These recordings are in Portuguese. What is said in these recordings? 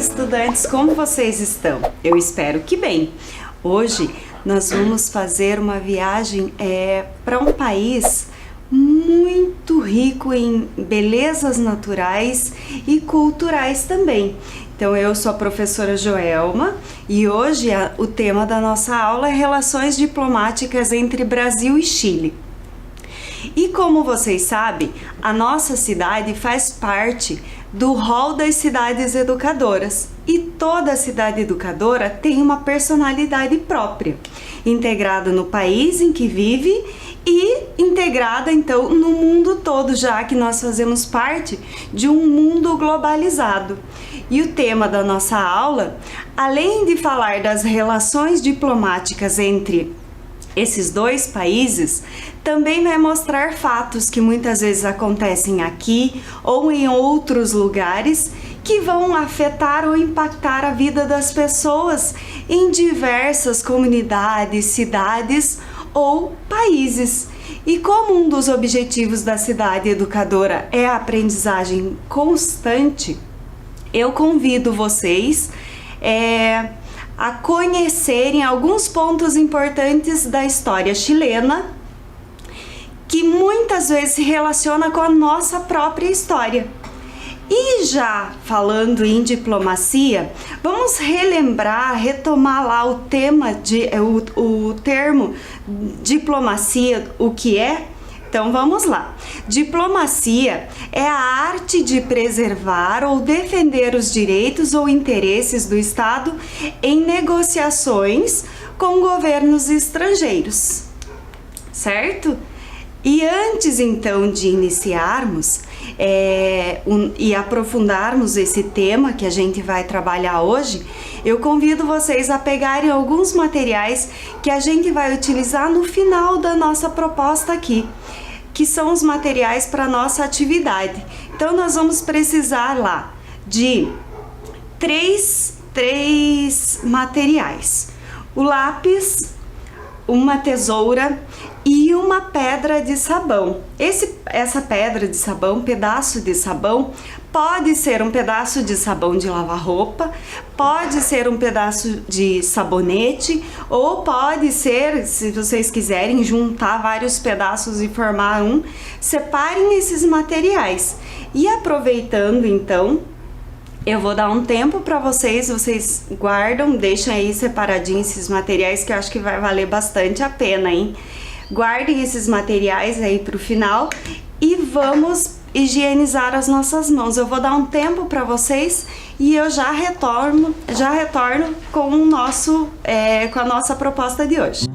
estudantes, como vocês estão? Eu espero que bem. Hoje nós vamos fazer uma viagem para um país muito rico em belezas naturais e culturais também. Então eu sou a professora Joelma e hoje o tema da nossa aula é relações diplomáticas entre Brasil e Chile. E como vocês sabem, a nossa cidade faz parte do hall das cidades educadoras e toda cidade educadora tem uma personalidade própria, integrada no país em que vive e integrada então no mundo todo, já que nós fazemos parte de um mundo globalizado. E o tema da nossa aula, além de falar das relações diplomáticas entre esses dois países, também vai mostrar fatos que muitas vezes acontecem aqui ou em outros lugares que vão afetar ou impactar a vida das pessoas em diversas comunidades, cidades ou países. E como um dos objetivos da cidade educadora é a aprendizagem constante, eu convido vocês a conhecerem alguns pontos importantes da história chilena que muitas vezes se relaciona com a nossa própria história. E já falando em diplomacia, vamos retomar lá o termo diplomacia, o que é? Então vamos lá. Diplomacia é a arte de preservar ou defender os direitos ou interesses do Estado em negociações com governos estrangeiros, certo? E antes então de iniciarmos e aprofundarmos esse tema que a gente vai trabalhar hoje, eu convido vocês a pegarem alguns materiais que a gente vai utilizar no final da nossa proposta aqui, que são os materiais para nossa atividade. Então nós vamos precisar lá de três materiais: o lápis, uma tesoura e uma pedra de sabão. Essa pedra de sabão, pedaço de sabão, pode ser um pedaço de sabão de lavar roupa, pode ser um pedaço de sabonete, ou pode ser, se vocês quiserem, juntar vários pedaços e formar um. Separem esses materiais. E aproveitando então, eu vou dar um tempo para vocês guardam, deixem aí separadinho esses materiais que eu acho que vai valer bastante a pena, hein? Guardem esses materiais aí para o final e vamos higienizar as nossas mãos. Eu vou dar um tempo para vocês e eu já retorno com com a nossa proposta de hoje.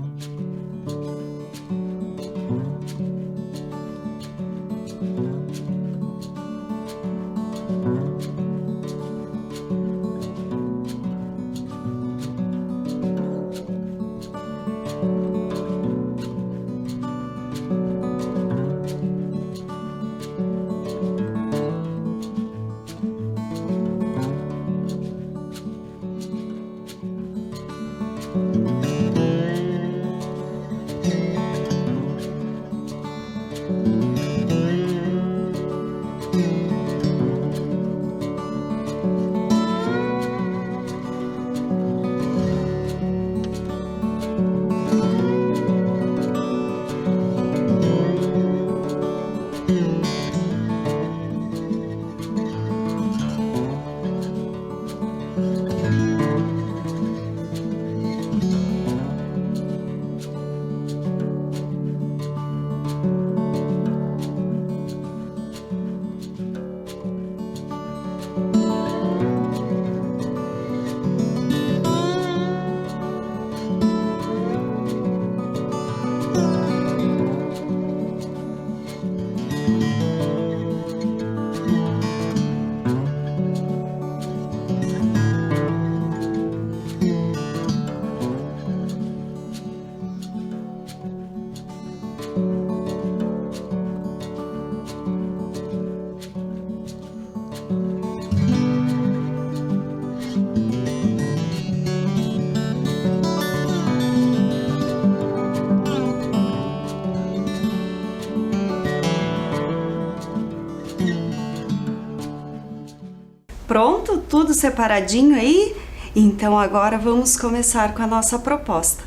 Pronto? Tudo separadinho aí? Então agora vamos começar com a nossa proposta.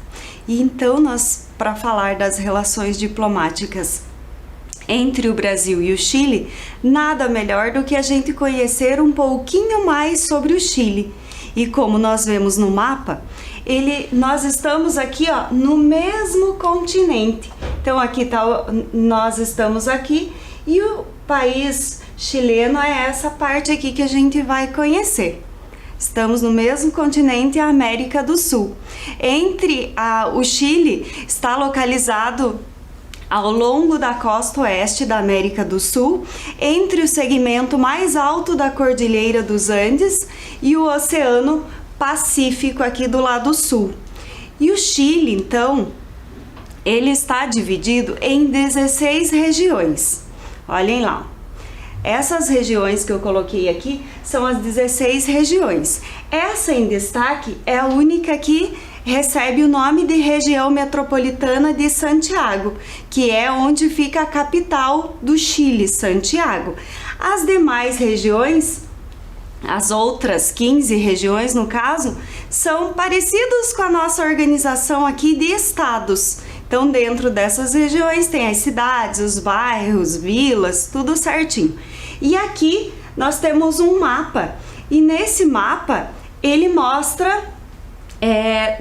E então para falar das relações diplomáticas entre o Brasil e o Chile, nada melhor do que a gente conhecer um pouquinho mais sobre o Chile. E como nós vemos no mapa, nós estamos aqui, ó, no mesmo continente. Então aqui nós estamos aqui e o país chileno é essa parte aqui que a gente vai conhecer. Estamos no mesmo continente, a América do Sul. O Chile está localizado ao longo da costa oeste da América do Sul, entre o segmento mais alto da Cordilheira dos Andes e o Oceano Pacífico aqui do lado sul. E o Chile, então, ele está dividido em 16 regiões. Olhem lá. Essas regiões que eu coloquei aqui são as 16 regiões. Essa em destaque é a única que recebe o nome de região metropolitana de Santiago, que é onde fica a capital do Chile, Santiago. As demais regiões, as outras 15 regiões no caso, são parecidas com a nossa organização aqui de estados. Então dentro dessas regiões tem as cidades, os bairros, vilas, tudo certinho. E aqui nós temos um mapa, e nesse mapa ele mostra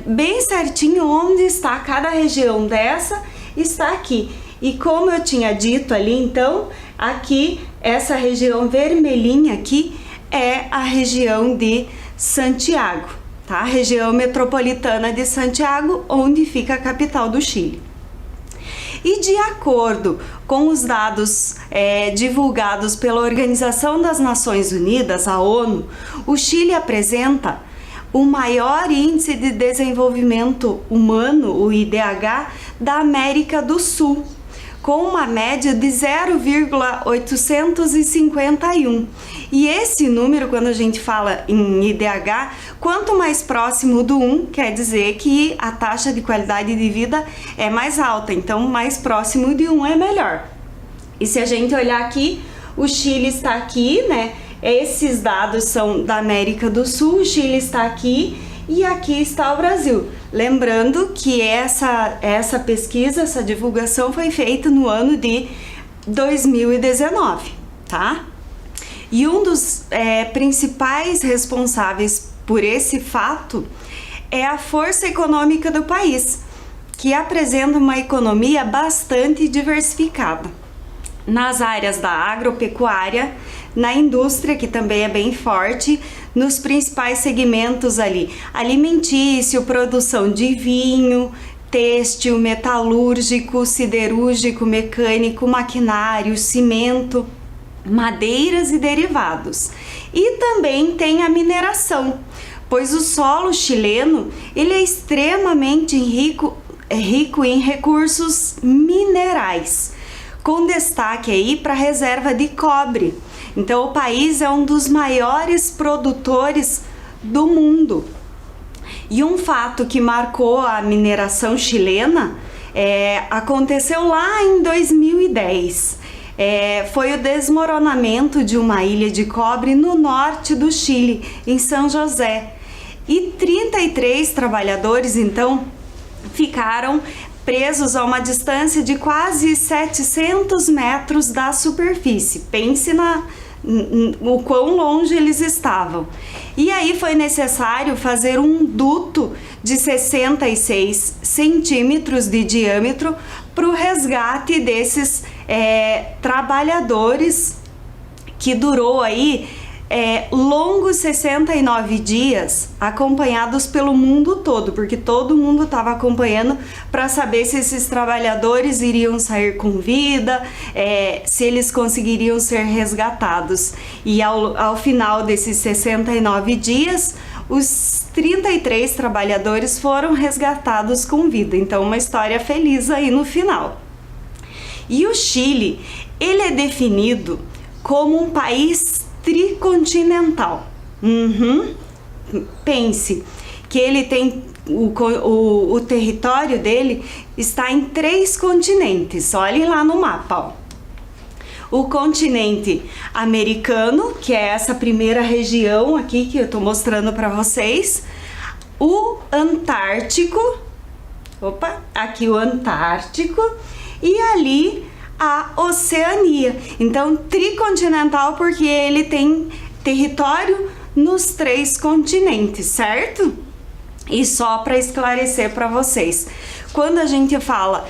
bem certinho onde está cada região dessa, está aqui. E como eu tinha dito ali, então, aqui, essa região vermelhinha aqui é a região de Santiago, tá? A região metropolitana de Santiago, onde fica a capital do Chile. E de acordo com os dados divulgados pela Organização das Nações Unidas, a ONU, o Chile apresenta o maior índice de desenvolvimento humano, o IDH, da América do Sul, com uma média de 0,851. E esse número, quando a gente fala em IDH, quanto mais próximo do 1, quer dizer que a taxa de qualidade de vida é mais alta, então mais próximo de 1 é melhor. E se a gente olhar aqui, o Chile está aqui, né? Esses dados são da América do Sul, o Chile está aqui e aqui está o Brasil. Lembrando que essa pesquisa, essa divulgação foi feita no ano de 2019, tá? E um dos principais responsáveis por esse fato é a força econômica do país, que apresenta uma economia bastante diversificada nas áreas da agropecuária, na indústria, que também é bem forte, nos principais segmentos ali, alimentício, produção de vinho, têxtil, metalúrgico, siderúrgico, mecânico, maquinário, cimento, madeiras e derivados. E também tem a mineração, pois o solo chileno ele é extremamente rico em recursos minerais, com destaque aí para a reserva de cobre. Então o país é um dos maiores produtores do mundo. E um fato que marcou a mineração chilena aconteceu lá em 2010. Foi o desmoronamento de uma ilha de cobre no norte do Chile, em São José. E 33 trabalhadores então ficaram presos a uma distância de quase 700 metros da superfície. Pense o quão longe eles estavam. E aí foi necessário fazer um duto de 66 centímetros de diâmetro para o resgate desses trabalhadores, que durou aí longos 69 dias, acompanhados pelo mundo todo, porque todo mundo estava acompanhando para saber se esses trabalhadores iriam sair com vida, se eles conseguiriam ser resgatados. E ao final desses 69 dias, os 33 trabalhadores foram resgatados com vida. Então, uma história feliz aí no final. E o Chile, ele é definido como um país tricontinental. Pense que ele tem o território dele está em 3 continentes. Olhem lá no mapa, ó. o continente americano, que é essa primeira região aqui que eu tô mostrando para vocês, o Antártico, aqui o Antártico, e ali a Oceania. Então, tricontinental porque ele tem território nos 3 continentes, certo? E só para esclarecer para vocês, quando a gente fala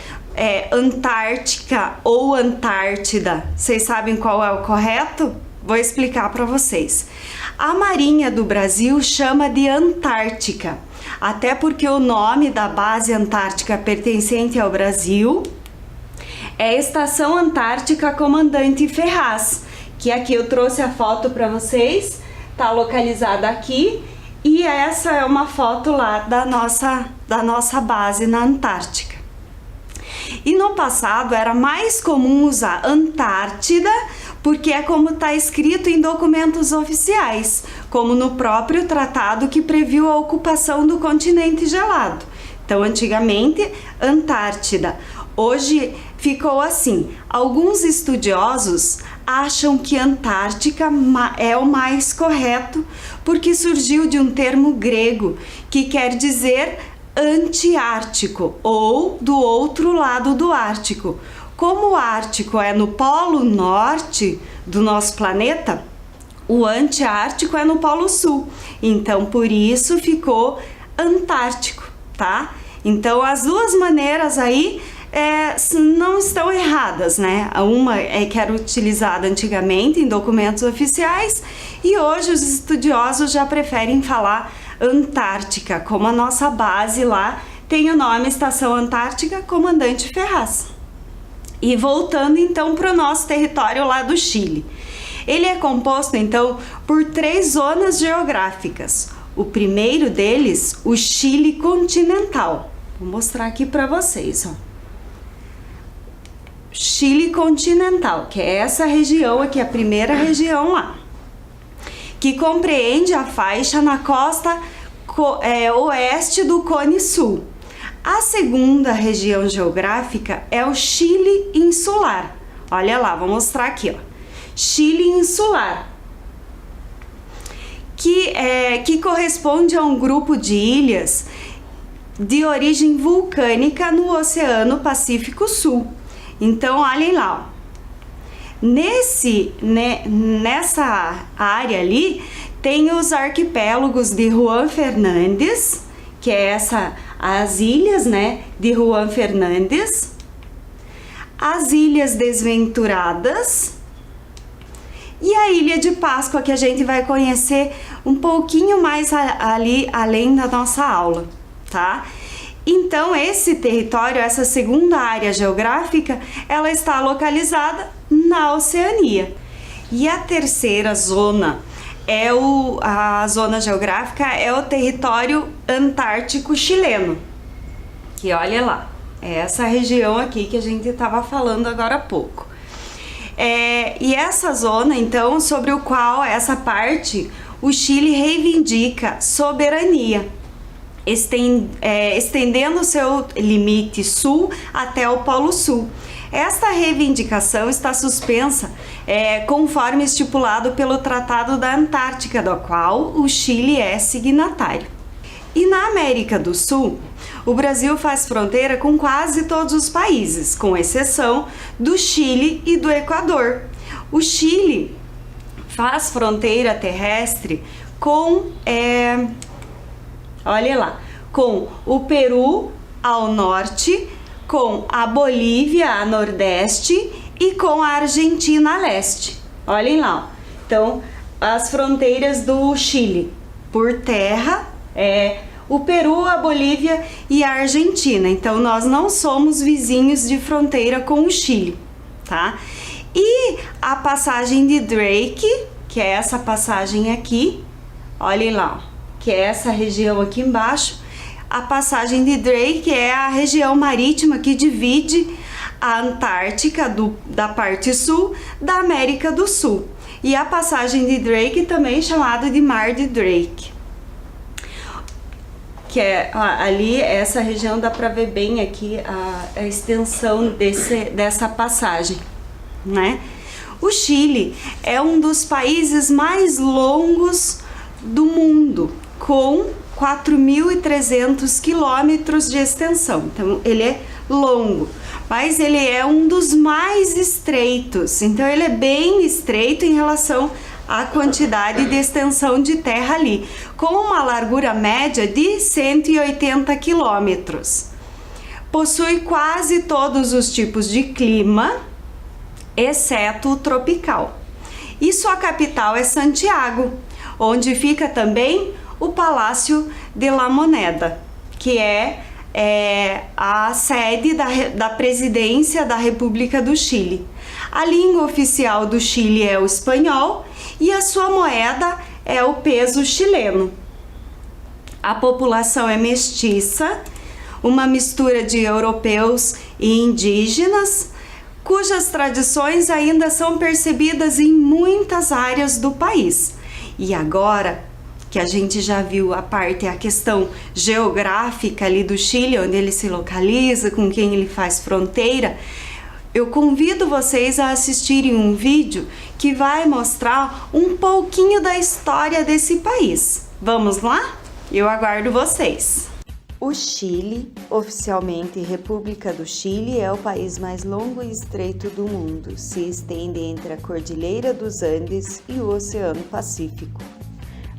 Antártica ou Antártida, vocês sabem qual é o correto? Vou explicar para vocês. A Marinha do Brasil chama de Antártica, até porque o nome da base antártica pertencente ao Brasil é Estação Antártica Comandante Ferraz, que aqui eu trouxe a foto para vocês, tá localizada aqui, e essa é uma foto lá da nossa base na Antártica. E no passado era mais comum usar Antártida, porque é como está escrito em documentos oficiais, como no próprio tratado que previu a ocupação do continente gelado. Então, antigamente, Antártida. Hoje ficou assim. Alguns estudiosos acham que Antártica é o mais correto, porque surgiu de um termo grego que quer dizer antiártico, ou do outro lado do Ártico. Como o Ártico é no polo norte do nosso planeta, o antiártico é no polo sul. Então, por isso ficou Antártico, tá? Então, as duas maneiras aí não estão erradas, né? Uma é que era utilizada antigamente em documentos oficiais e hoje os estudiosos já preferem falar Antártica, como a nossa base lá tem o nome Estação Antártica Comandante Ferraz. E voltando então para o nosso território lá do Chile. Ele é composto então por 3 zonas geográficas. O primeiro deles, o Chile continental. Vou mostrar aqui para vocês, ó. Chile continental, que é essa região aqui, a primeira região lá, que compreende a faixa na costa oeste do Cone Sul. A segunda região geográfica é o Chile insular. Olha lá, vou mostrar aqui, ó. Chile insular, que corresponde a um grupo de ilhas de origem vulcânica no Oceano Pacífico Sul. Então, olhem lá, ó. Nessa área ali tem os arquipélagos de Juan Fernández, que é as ilhas, né, de Juan Fernández, as Ilhas Desventuradas e a Ilha de Páscoa, que a gente vai conhecer um pouquinho mais ali além da nossa aula, tá? Então, esse território, essa segunda área geográfica, ela está localizada na Oceania. E a terceira zona a zona geográfica é o território antártico chileno, que olha lá, é essa região aqui que a gente estava falando agora há pouco. E essa zona, então, sobre o qual essa parte, o Chile reivindica soberania, estendendo seu limite sul até o Polo Sul. Esta reivindicação está suspensa conforme estipulado pelo Tratado da Antártica, do qual o Chile é signatário. E na América do Sul, o Brasil faz fronteira com quase todos os países, com exceção do Chile e do Equador. O Chile faz fronteira terrestre com, olha lá, com o Peru ao norte, com a Bolívia a nordeste e com a Argentina a leste. Olhem lá, ó. Então, as fronteiras do Chile por terra o Peru, a Bolívia e a Argentina. Então, nós não somos vizinhos de fronteira com o Chile, tá? E a passagem de Drake, que é essa passagem aqui, olhem lá, ó, que é essa região aqui embaixo. A passagem de Drake é a região marítima que divide a Antártica da parte sul da América do Sul. E a passagem de Drake também chamada de Mar de Drake, que é ali, essa região, dá para ver bem aqui a extensão dessa passagem, né? O Chile é um dos países mais longos do mundo, com 4.300 quilômetros de extensão. Então, ele é longo, mas ele é um dos mais estreitos. Então, ele é bem estreito em relação à quantidade de extensão de terra ali, com uma largura média de 180 quilômetros. Possui quase todos os tipos de clima, exceto o tropical. E sua capital é Santiago, onde fica também o Palácio de la Moneda, que é a sede da presidência da República do Chile. A língua oficial do Chile é o espanhol e a sua moeda é o peso chileno. A população é mestiça, uma mistura de europeus e indígenas, cujas tradições ainda são percebidas em muitas áreas do país. E agora que a gente já viu a questão geográfica ali do Chile, onde ele se localiza, com quem ele faz fronteira, eu convido vocês a assistirem um vídeo que vai mostrar um pouquinho da história desse país. Vamos lá? Eu aguardo vocês! O Chile, oficialmente República do Chile, é o país mais longo e estreito do mundo. Se estende entre a Cordilheira dos Andes e o Oceano Pacífico.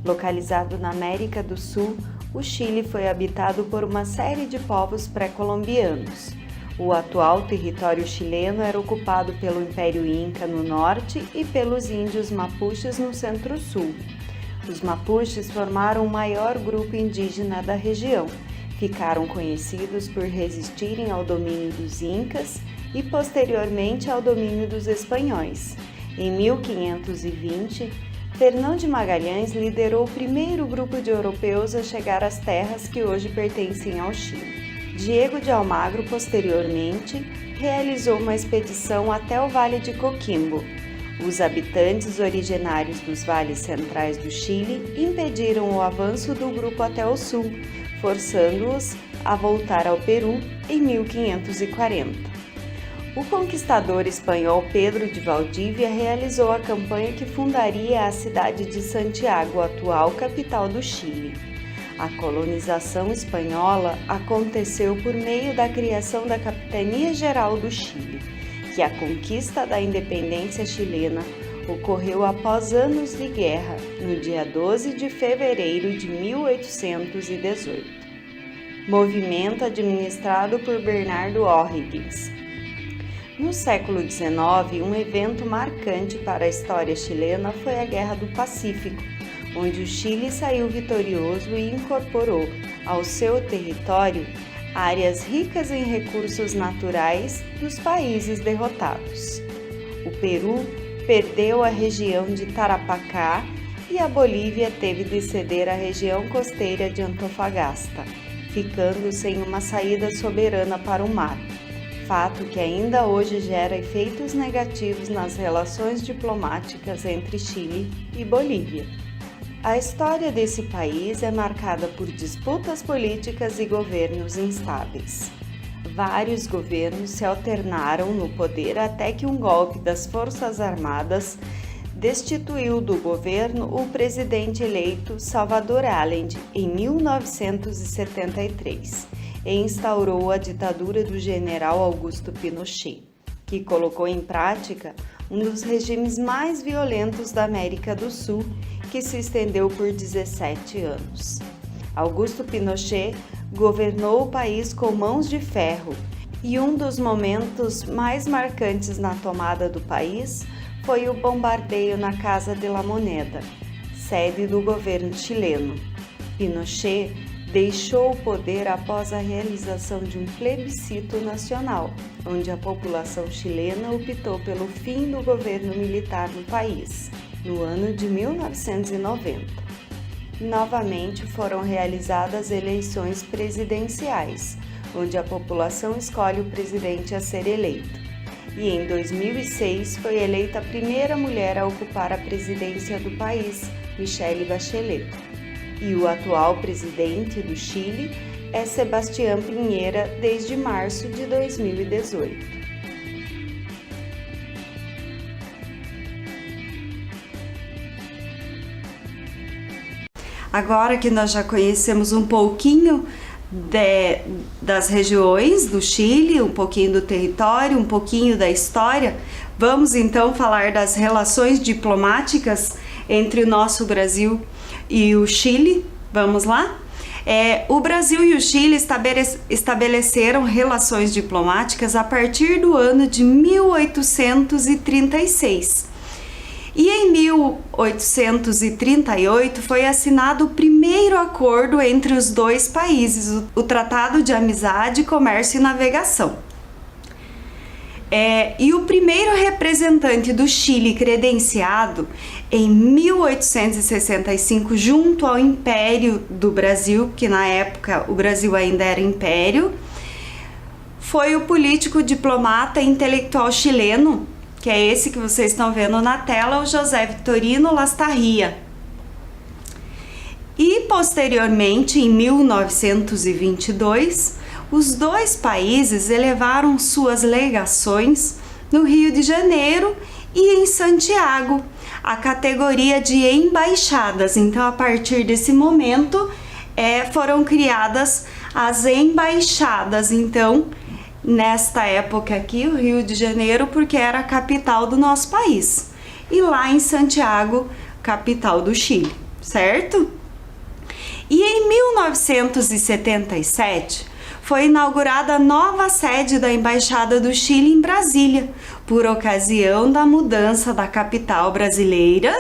Localizado na América do Sul, o Chile foi habitado por uma série de povos pré-colombianos. O atual território chileno era ocupado pelo Império Inca no norte e pelos índios mapuches no centro-sul. Os mapuches formaram o maior grupo indígena da região. Ficaram conhecidos por resistirem ao domínio dos incas e posteriormente ao domínio dos espanhóis. Em 1520, Fernão de Magalhães liderou o primeiro grupo de europeus a chegar às terras que hoje pertencem ao Chile. Diego de Almagro, posteriormente, realizou uma expedição até o Vale de Coquimbo. Os habitantes originários dos vales centrais do Chile impediram o avanço do grupo até o sul, forçando-os a voltar ao Peru em 1540. O conquistador espanhol Pedro de Valdívia realizou a campanha que fundaria a cidade de Santiago, atual capital do Chile. A colonização espanhola aconteceu por meio da criação da Capitania Geral do Chile, que a conquista da independência chilena ocorreu após anos de guerra, no dia 12 de fevereiro de 1818. Movimento administrado por Bernardo O'Higgins. No século XIX, um evento marcante para a história chilena foi a Guerra do Pacífico, onde o Chile saiu vitorioso e incorporou ao seu território áreas ricas em recursos naturais dos países derrotados. O Peru perdeu a região de Tarapacá e a Bolívia teve de ceder a região costeira de Antofagasta, ficando sem uma saída soberana para o mar, fato que ainda hoje gera efeitos negativos nas relações diplomáticas entre Chile e Bolívia. A história desse país é marcada por disputas políticas e governos instáveis. Vários governos se alternaram no poder até que um golpe das Forças Armadas destituiu do governo o presidente eleito Salvador Allende em 1973 e instaurou a ditadura do general Augusto Pinochet, que colocou em prática um dos regimes mais violentos da América do Sul, que se estendeu por 17 anos. Augusto Pinochet governou o país com mãos de ferro e um dos momentos mais marcantes na tomada do país foi o bombardeio na Casa de la Moneda, sede do governo chileno. Pinochet deixou o poder após a realização de um plebiscito nacional, onde a população chilena optou pelo fim do governo militar no país, no ano de 1990. Novamente foram realizadas eleições presidenciais, onde a população escolhe o presidente a ser eleito. E em 2006 foi eleita a primeira mulher a ocupar a presidência do país, Michelle Bachelet. E o atual presidente do Chile é Sebastián Piñera desde março de 2018. Agora que nós já conhecemos um pouquinho das regiões do Chile, um pouquinho do território, um pouquinho da história, vamos então falar das relações diplomáticas entre o nosso Brasil e o Chile. Vamos lá? O Brasil e o Chile estabeleceram relações diplomáticas a partir do ano de 1836. E em 1838 foi assinado o primeiro acordo entre os dois países, o Tratado de Amizade, Comércio e Navegação. E o primeiro representante do Chile credenciado em 1865 junto ao Império do Brasil, que na época o Brasil ainda era império, foi o político, diplomata e intelectual chileno, que é esse que vocês estão vendo na tela, o José Victorino Lastarria. E posteriormente, em 1922, os dois países elevaram suas legações no Rio de Janeiro e em Santiago, a categoria de embaixadas. Então, a partir desse momento, foram criadas as embaixadas. Então, nesta época aqui, o Rio de Janeiro, porque era a capital do nosso país. E lá em Santiago, capital do Chile, certo? E em 1977, foi inaugurada a nova sede da Embaixada do Chile em Brasília, por ocasião da mudança da capital brasileira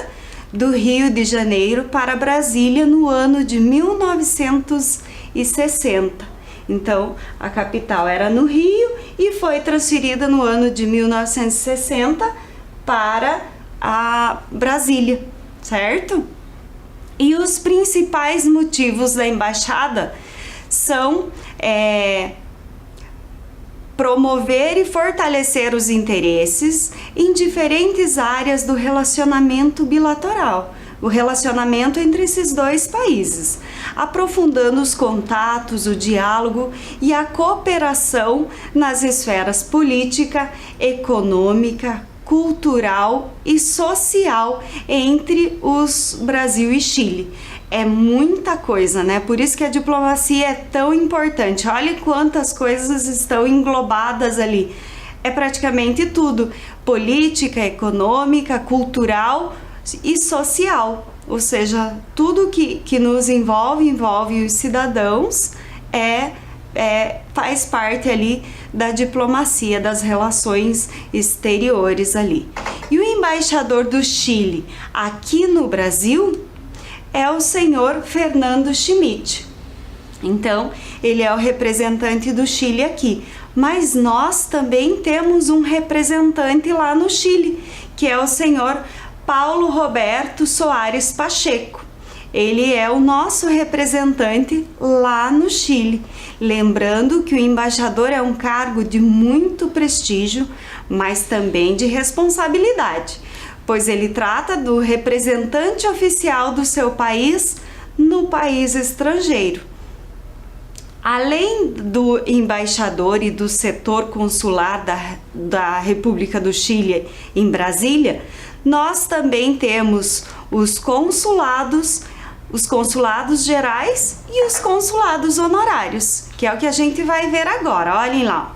do Rio de Janeiro para Brasília no ano de 1960. Então, a capital era no Rio e foi transferida no ano de 1960 para a Brasília, certo? E os principais motivos da embaixada são promover e fortalecer os interesses em diferentes áreas do relacionamento bilateral, o relacionamento entre esses dois países, aprofundando os contatos, o diálogo e a cooperação nas esferas política, econômica, cultural e social entre os Brasil e Chile. É muita coisa, né? Por isso que a diplomacia é tão importante. Olha quantas coisas estão englobadas ali. É praticamente tudo: política, econômica, cultural e social. Ou seja, tudo que nos envolve os cidadãos, faz parte ali da diplomacia, das relações exteriores ali. E o embaixador do Chile aqui no Brasil é o senhor Fernando Schmidt. Então, ele é o representante do Chile aqui. Mas nós também temos um representante lá no Chile, que é o senhor Paulo Roberto Soares Pacheco. Ele é o nosso representante lá no Chile. Lembrando que o embaixador é um cargo de muito prestígio, mas também de responsabilidade, pois ele trata do representante oficial do seu país no país estrangeiro. Além do embaixador e do setor consular da República do Chile em Brasília, nós também temos os consulados gerais e os consulados honorários, que é o que a gente vai ver agora. Olhem lá.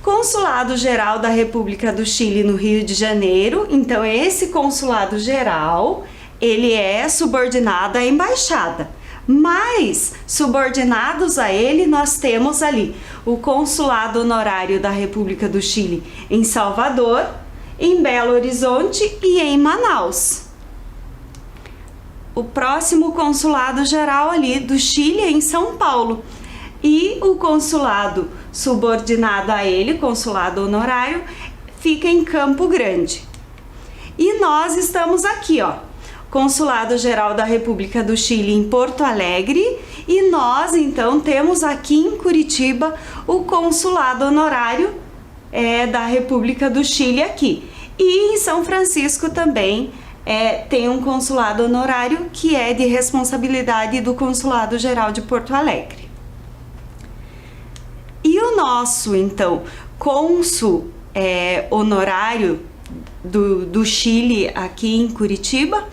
Consulado Geral da República do Chile no Rio de Janeiro. Então, esse consulado geral, ele é subordinado à embaixada. Mas, subordinados a ele, nós temos ali o consulado honorário da República do Chile em Salvador, em Belo Horizonte e em Manaus. O próximo consulado geral ali do Chile é em São Paulo. E o consulado subordinado a ele, consulado honorário, fica em Campo Grande. E nós estamos aqui, ó, Consulado Geral da República do Chile em Porto Alegre, e nós então temos aqui em Curitiba o consulado honorário da República do Chile aqui. E em São Francisco também tem um consulado honorário que é de responsabilidade do Consulado Geral de Porto Alegre. E o nosso, então, cônsul honorário do Chile aqui em Curitiba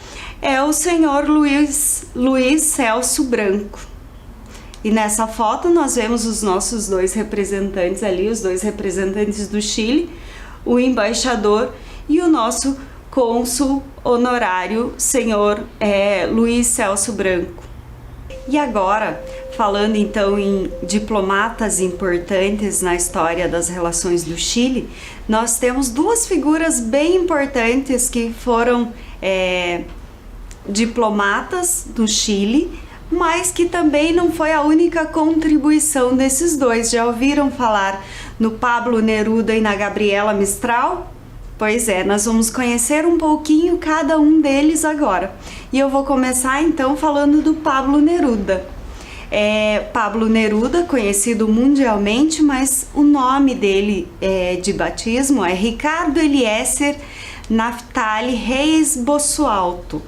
é o senhor Luiz Celso Branco. E nessa foto nós vemos os nossos dois representantes ali, os dois representantes do Chile, o embaixador e o nosso cônsul honorário, senhor Luiz Celso Branco. E agora, falando então em diplomatas importantes na história das relações do Chile, nós temos duas figuras bem importantes que foram diplomatas do Chile, mas que também não foi a única contribuição desses dois. Já ouviram falar no Pablo Neruda e na Gabriela Mistral? Pois é, nós vamos conhecer um pouquinho cada um deles agora. E eu vou começar então falando do Pablo Neruda. Pablo Neruda, conhecido mundialmente, mas o nome dele de batismo é Ricardo Eliezer Naftali Reis Bossualto.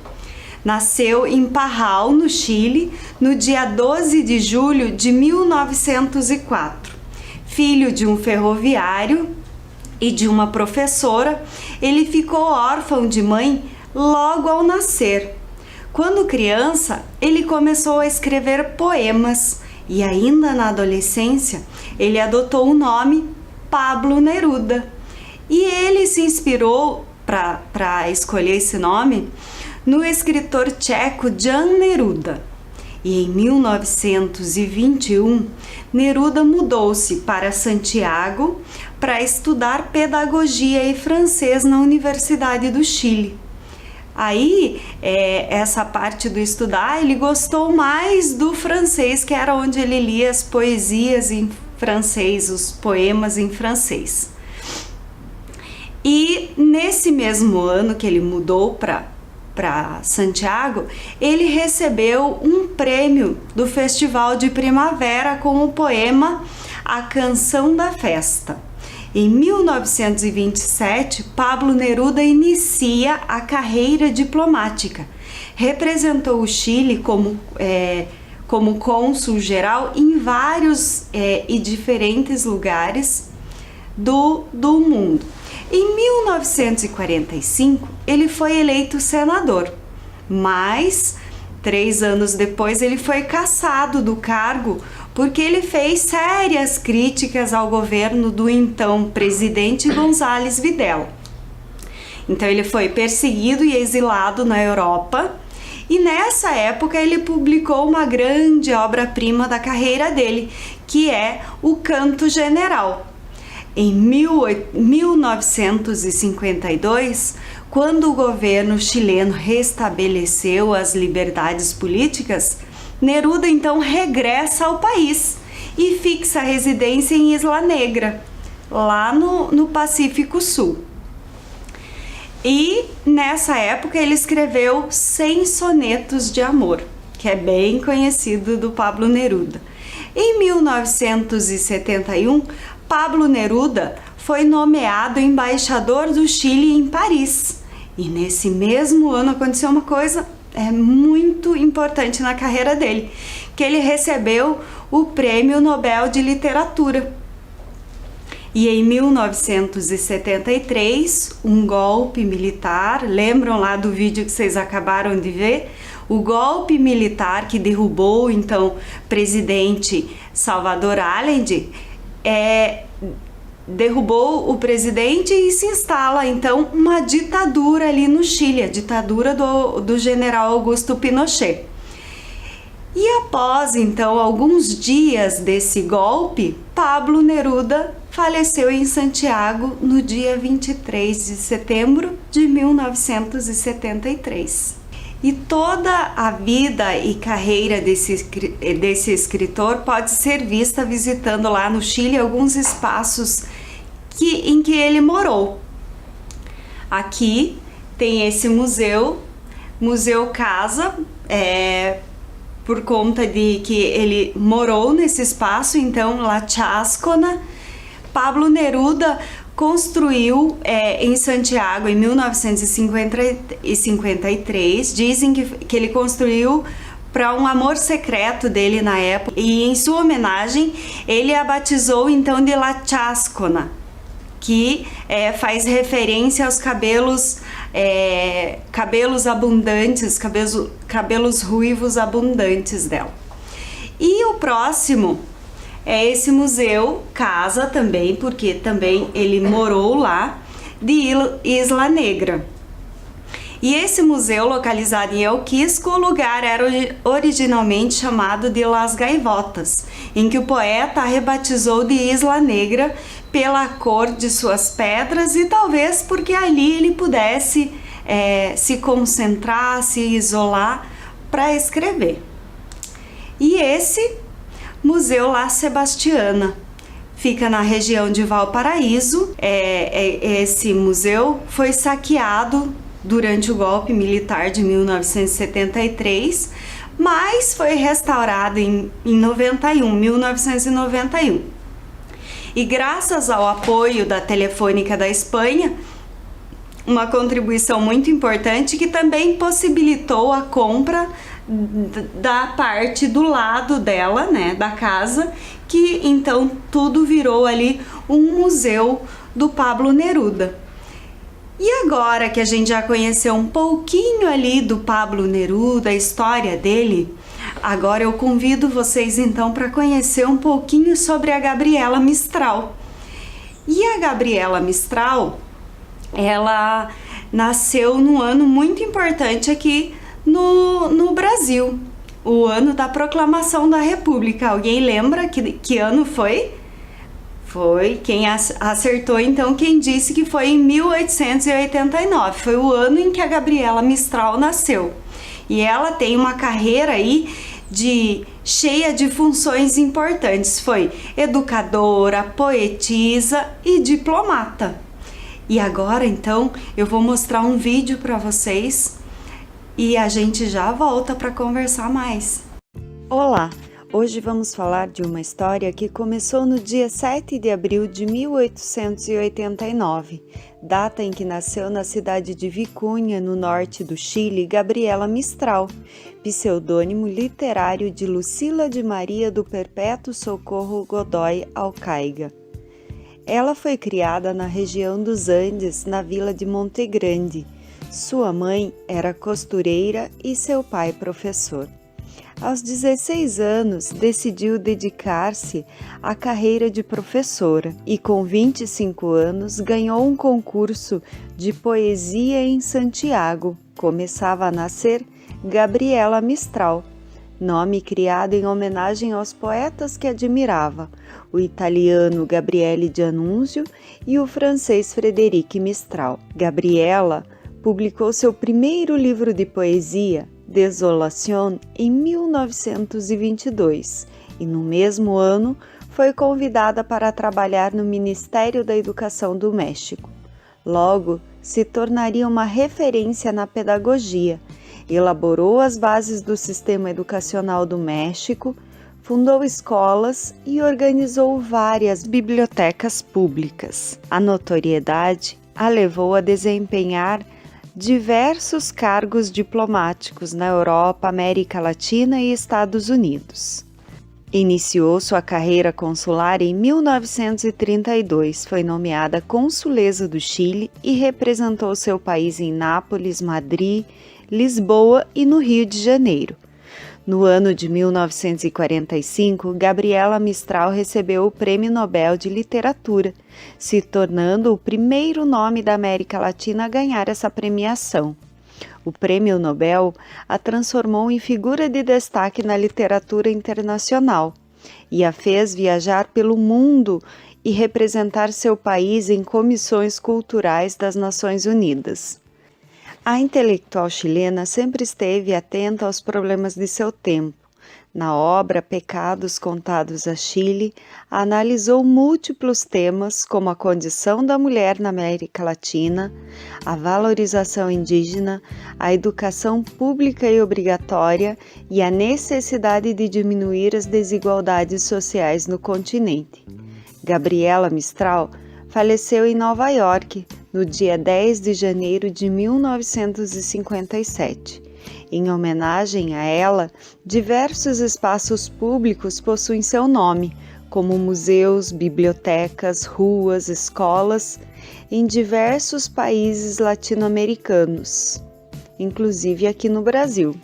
Nasceu em Parral, no Chile, no dia 12 de julho de 1904. Filho de um ferroviário e de uma professora, ele ficou órfão de mãe logo ao nascer. Quando criança, ele começou a escrever poemas e ainda na adolescência, ele adotou o nome Pablo Neruda. E ele se inspirou para escolher esse nome no escritor tcheco Jan Neruda. E em 1921, Neruda mudou-se para Santiago para estudar pedagogia e francês na Universidade do Chile. Aí, essa parte do estudar, ele gostou mais do francês, que era onde ele lia as poesias em francês, os poemas em francês. E nesse mesmo ano que ele mudou para Santiago, ele recebeu um prêmio do Festival de Primavera com o poema A Canção da Festa. Em 1927, Pablo Neruda inicia a carreira diplomática. Representou o Chile como cônsul geral em vários e diferentes lugares do mundo. Em 1945, ele foi eleito senador, mas 3 anos depois ele foi cassado do cargo porque ele fez sérias críticas ao governo do então presidente González Videla. Então ele foi perseguido e exilado na Europa, e nessa época ele publicou uma grande obra-prima da carreira dele, que é O Canto General. Em 1952, quando o governo chileno restabeleceu as liberdades políticas, Neruda então regressa ao país e fixa residência em Isla Negra, lá no Pacífico Sul. E nessa época ele escreveu 100 sonetos de amor, que é bem conhecido do Pablo Neruda. Em 1971, Pablo Neruda foi nomeado embaixador do Chile em Paris. E nesse mesmo ano aconteceu uma coisa muito importante na carreira dele, que ele recebeu o Prêmio Nobel de Literatura. E em 1973, um golpe militar, lembram lá do vídeo que vocês acabaram de ver? O golpe militar que derrubou então presidente Salvador Allende, derrubou o presidente e se instala então uma ditadura ali no Chile, a ditadura do general Augusto Pinochet. E após então alguns dias desse golpe, Pablo Neruda faleceu em Santiago no dia 23 de setembro de 1973. E toda a vida e carreira desse escritor pode ser vista visitando lá no Chile alguns espaços em que ele morou. Aqui tem esse museu, Museu Casa, por conta de que ele morou nesse espaço, então La Chascona. Pablo Neruda construiu em Santiago em 1953, dizem que ele construiu para um amor secreto dele na época, e em sua homenagem ele a batizou então de La Chascona. que faz referência aos cabelos abundantes, cabelos ruivos abundantes dela. E o próximo é esse museu, casa também, porque também ele morou lá, de Isla Negra. E esse museu, localizado em El Quisco, o lugar era originalmente chamado de Las Gaivotas, em que o poeta a rebatizou de Isla Negra pela cor de suas pedras e talvez porque ali ele pudesse se concentrar, se isolar para escrever. E esse Museu La Sebastiana fica na região de Valparaíso. Esse museu foi saqueado durante o golpe militar de 1973, mas foi restaurado em 1991. E graças ao apoio da Telefônica da Espanha, uma contribuição muito importante que também possibilitou a compra da parte do lado dela, né, da casa, que então tudo virou ali um museu do Pablo Neruda. E agora que a gente já conheceu um pouquinho ali do Pablo Neruda, a história dele, agora eu convido vocês então para conhecer um pouquinho sobre a Gabriela Mistral. E a Gabriela Mistral, ela nasceu num ano muito importante aqui no Brasil, o ano da Proclamação da República. Alguém lembra que ano foi? Foi quem acertou, então, quem disse que foi em 1889. Foi o ano em que a Gabriela Mistral nasceu. E ela tem uma carreira aí cheia de funções importantes. Foi educadora, poetisa e diplomata. E agora, então, eu vou mostrar um vídeo para vocês e a gente já volta para conversar mais. Olá! Hoje vamos falar de uma história que começou no dia 7 de abril de 1889, data em que nasceu na cidade de Vicunha, no norte do Chile, Gabriela Mistral, pseudônimo literário de Lucila de Maria do Perpétuo Socorro Godoy Alcaiga. Ela foi criada na região dos Andes, na vila de Monte Grande. Sua mãe era costureira e seu pai professor. Aos 16 anos, decidiu dedicar-se à carreira de professora e, com 25 anos, ganhou um concurso de poesia em Santiago. Começava a nascer Gabriela Mistral, nome criado em homenagem aos poetas que admirava, o italiano Gabriele D'Annunzio e o francês Frédéric Mistral. Gabriela publicou seu primeiro livro de poesia, Desolation, em 1922 e no mesmo ano foi convidada para trabalhar no Ministério da Educação do México. Logo, se tornaria uma referência na pedagogia, elaborou as bases do sistema educacional do México, fundou escolas e organizou várias bibliotecas públicas. A notoriedade a levou a desempenhar diversos cargos diplomáticos na Europa, América Latina e Estados Unidos. Iniciou sua carreira consular em 1932, foi nomeada consulesa do Chile e representou seu país em Nápoles, Madrid, Lisboa e no Rio de Janeiro. No ano de 1945, Gabriela Mistral recebeu o Prêmio Nobel de Literatura, se tornando o primeiro nome da América Latina a ganhar essa premiação. O Prêmio Nobel a transformou em figura de destaque na literatura internacional e a fez viajar pelo mundo e representar seu país em comissões culturais das Nações Unidas. A intelectual chilena sempre esteve atenta aos problemas de seu tempo. Na obra Pecados Contados a Chile, analisou múltiplos temas como a condição da mulher na América Latina, a valorização indígena, a educação pública e obrigatória e a necessidade de diminuir as desigualdades sociais no continente. Gabriela Mistral faleceu em Nova York, no dia 10 de janeiro de 1957. Em homenagem a ela, diversos espaços públicos possuem seu nome, como museus, bibliotecas, ruas, escolas, em diversos países latino-americanos, inclusive aqui no Brasil.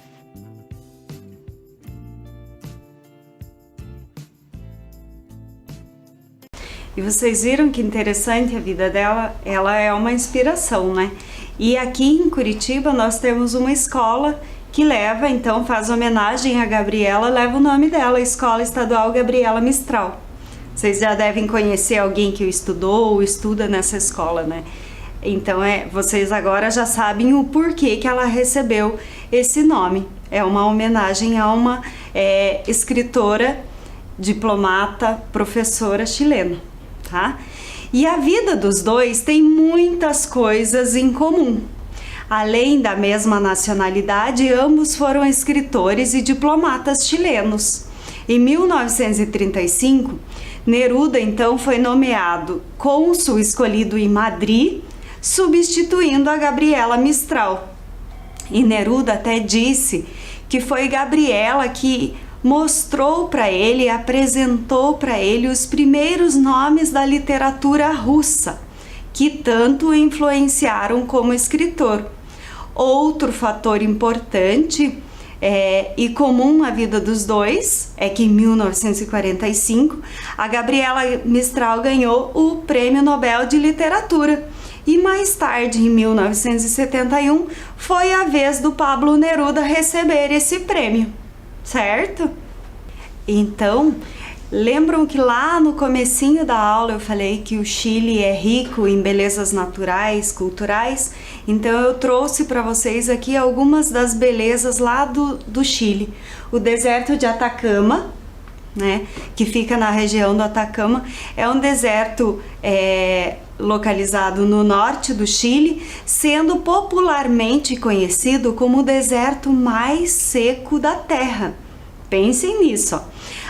E vocês viram que interessante a vida dela? Ela é uma inspiração, né? E aqui em Curitiba nós temos uma escola que leva, então faz homenagem a Gabriela, leva o nome dela, Escola Estadual Gabriela Mistral. Vocês já devem conhecer alguém que estudou ou estuda nessa escola, né? Então vocês agora já sabem o porquê que ela recebeu esse nome. É uma homenagem a uma escritora, diplomata, professora chilena. Tá? E a vida dos dois tem muitas coisas em comum. Além da mesma nacionalidade, ambos foram escritores e diplomatas chilenos. Em 1935, Neruda então foi nomeado cônsul escolhido em Madrid, substituindo a Gabriela Mistral. E Neruda até disse que foi Gabriela que mostrou para ele, apresentou para ele os primeiros nomes da literatura russa, que tanto o influenciaram como escritor. Outro fator importante e comum à vida dos dois é que em 1945 a Gabriela Mistral ganhou o Prêmio Nobel de Literatura e mais tarde, em 1971, foi a vez do Pablo Neruda receber esse prêmio. Certo? Então, lembram que lá no comecinho da aula eu falei que o Chile é rico em belezas naturais, culturais? Então eu trouxe para vocês aqui algumas das belezas lá do Chile. O deserto de Atacama, né, que fica na região do Atacama, é um deserto localizado no norte do Chile, sendo popularmente conhecido como o deserto mais seco da Terra. Pensem nisso, ó.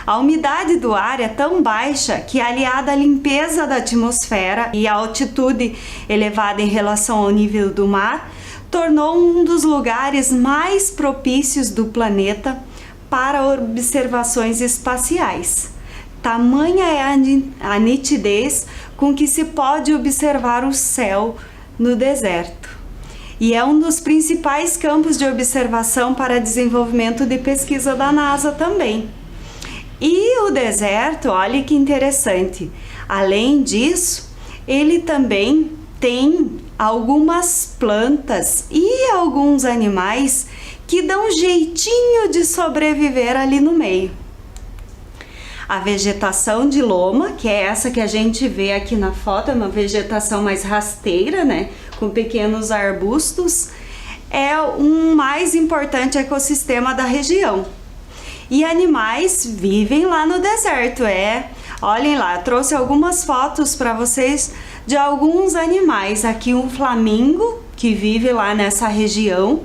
A umidade do ar é tão baixa que, aliada à limpeza da atmosfera e à altitude elevada em relação ao nível do mar, tornou um dos lugares mais propícios do planeta para observações espaciais. Tamanha é a nitidez com que se pode observar o céu no deserto. E é um dos principais campos de observação para desenvolvimento de pesquisa da NASA também. E o deserto, olha que interessante, além disso, ele também tem algumas plantas e alguns animais que dão um jeitinho de sobreviver ali no meio. A vegetação de loma, que é essa que a gente vê aqui na foto, é uma vegetação mais rasteira, né, com pequenos arbustos, é um mais importante ecossistema da região. E animais vivem lá no deserto, olhem lá, eu trouxe algumas fotos para vocês de alguns animais. Aqui um flamingo que vive lá nessa região,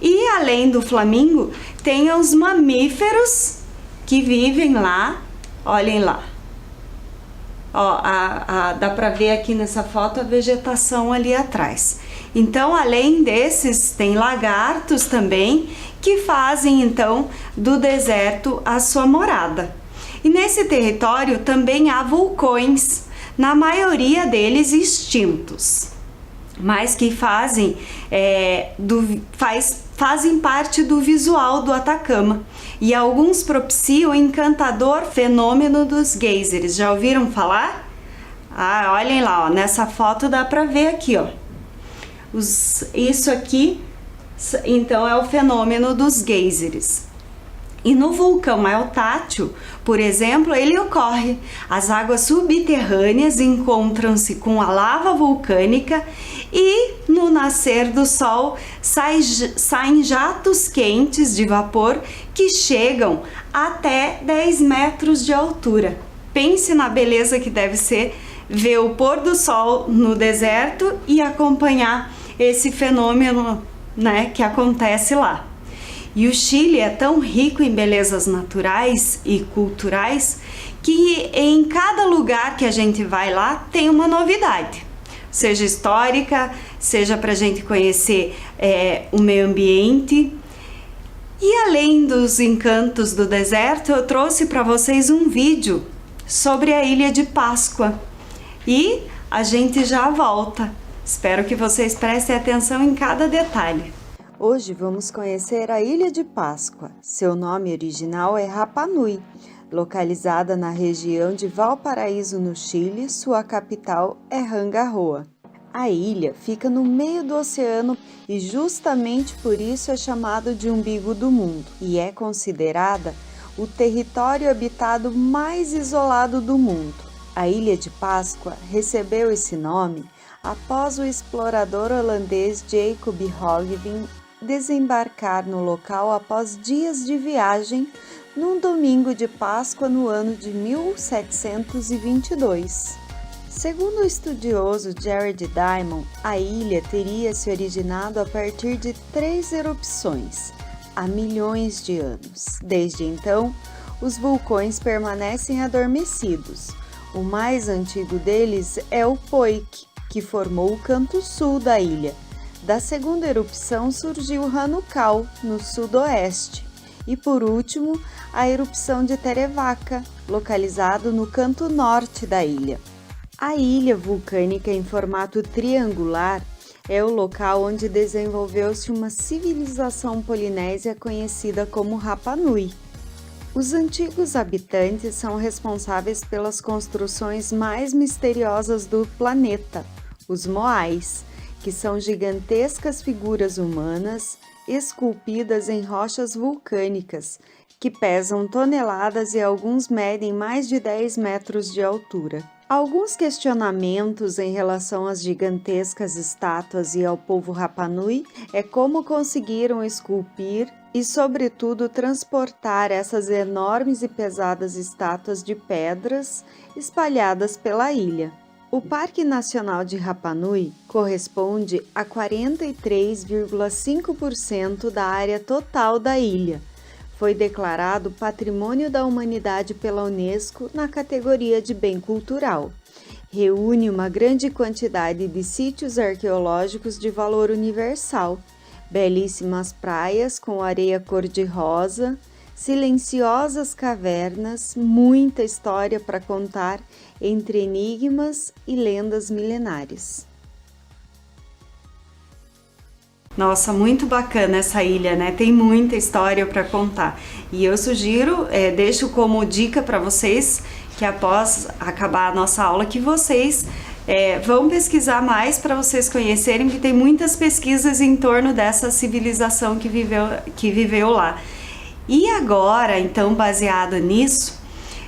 e além do flamingo tem os mamíferos que vivem lá, olhem lá. Ó, dá para ver aqui nessa foto a vegetação ali atrás. Então, além desses, tem lagartos também que fazem então do deserto a sua morada. E nesse território também há vulcões, na maioria deles extintos, mas que fazem parte do visual do Atacama. E alguns propiciam o encantador fenômeno dos geysers. Já ouviram falar? Ah, olhem lá, ó, nessa foto dá para ver aqui, ó. Isso aqui, então, é o fenômeno dos geysers. E no vulcão Eltátil, por exemplo, ele ocorre. As águas subterrâneas encontram-se com a lava vulcânica e no nascer do sol saem jatos quentes de vapor que chegam até 10 metros de altura. Pense na beleza que deve ser ver o pôr do sol no deserto e acompanhar esse fenômeno, né, que acontece lá. E o Chile é tão rico em belezas naturais e culturais que em cada lugar que a gente vai lá tem uma novidade, seja histórica, seja para a gente conhecer o meio ambiente. E além dos encantos do deserto, eu trouxe para vocês um vídeo sobre a Ilha de Páscoa. E a gente já volta. Espero que vocês prestem atenção em cada detalhe. Hoje vamos conhecer a Ilha de Páscoa. Seu nome original é Rapa Nui. Localizada na região de Valparaíso, no Chile, sua capital é Rangaroa. A ilha fica no meio do oceano e justamente por isso é chamado de umbigo do mundo e é considerada o território habitado mais isolado do mundo. A Ilha de Páscoa recebeu esse nome após o explorador holandês Jacob Roggeveen desembarcar no local após dias de viagem num domingo de Páscoa no ano de 1722. Segundo o estudioso Jared Diamond, a ilha teria se originado a partir de 3 erupções, há milhões de anos. Desde então, os vulcões permanecem adormecidos. O mais antigo deles é o Poic, que formou o canto sul da ilha. Da segunda erupção surgiu Hanukkal, no sudoeste. E por último, a erupção de Terevaca, localizado no canto norte da ilha. A ilha vulcânica em formato triangular é o local onde desenvolveu-se uma civilização polinésia conhecida como Rapa Nui. Os antigos habitantes são responsáveis pelas construções mais misteriosas do planeta, os moais, que são gigantescas figuras humanas esculpidas em rochas vulcânicas, que pesam toneladas e alguns medem mais de 10 metros de altura. Alguns questionamentos em relação às gigantescas estátuas e ao povo Rapa Nui é como conseguiram esculpir e, sobretudo, transportar essas enormes e pesadas estátuas de pedras espalhadas pela ilha. O Parque Nacional de Rapa Nui corresponde a 43,5% da área total da ilha. Foi declarado Patrimônio da Humanidade pela Unesco na categoria de Bem Cultural. Reúne uma grande quantidade de sítios arqueológicos de valor universal, belíssimas praias com areia cor-de-rosa, silenciosas cavernas, muita história para contar entre enigmas e lendas milenares. Nossa, muito bacana essa ilha, né? Tem muita história para contar. E eu sugiro, deixo como dica para vocês, que após acabar a nossa aula, que vocês vão pesquisar mais para vocês conhecerem, que tem muitas pesquisas em torno dessa civilização que viveu lá. E agora, então, baseado nisso,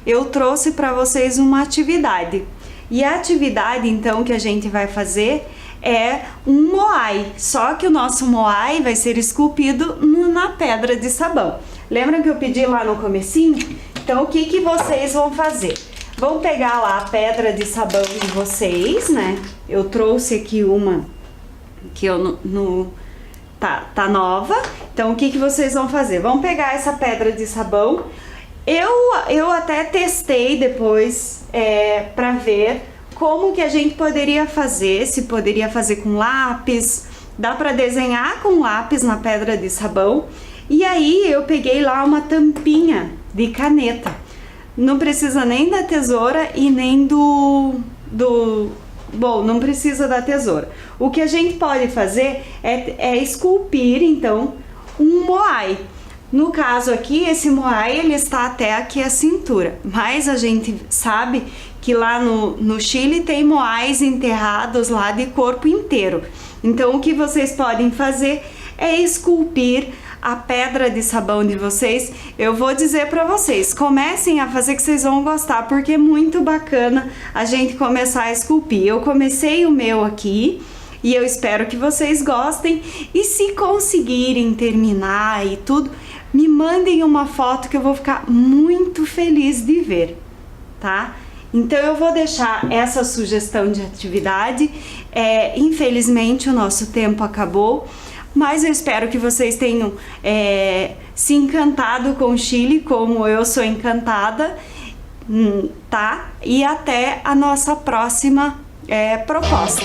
eu trouxe para vocês uma atividade. E a atividade, então, que a gente vai fazer é um moai, só que o nosso moai vai ser esculpido na pedra de sabão. Lembram que eu pedi lá no comecinho? Então, o que vocês vão fazer? Vão pegar lá a pedra de sabão de vocês, né? Eu trouxe aqui uma que tá nova. Então, o que vocês vão fazer? Vão pegar essa pedra de sabão. Eu até testei depois para ver como que a gente poderia fazer, se poderia fazer com lápis, dá para desenhar com lápis na pedra de sabão. E aí eu peguei lá uma tampinha de caneta. Não precisa nem da tesoura e nem bom, não precisa da tesoura. O que a gente pode fazer é esculpir, então, um moai. No caso aqui, esse moai ele está até aqui a cintura, mas a gente sabe que lá no Chile tem moais enterrados lá de corpo inteiro. Então o que vocês podem fazer é esculpir a pedra de sabão de vocês. Eu vou dizer para vocês, comecem a fazer que vocês vão gostar, porque é muito bacana a gente começar a esculpir. Eu comecei o meu aqui e eu espero que vocês gostem, e se conseguirem terminar e tudo, me mandem uma foto que eu vou ficar muito feliz de ver, tá? Então eu vou deixar essa sugestão de atividade. Infelizmente o nosso tempo acabou, mas eu espero que vocês tenham se encantado com o Chile, como eu sou encantada, tá? E até a nossa próxima proposta.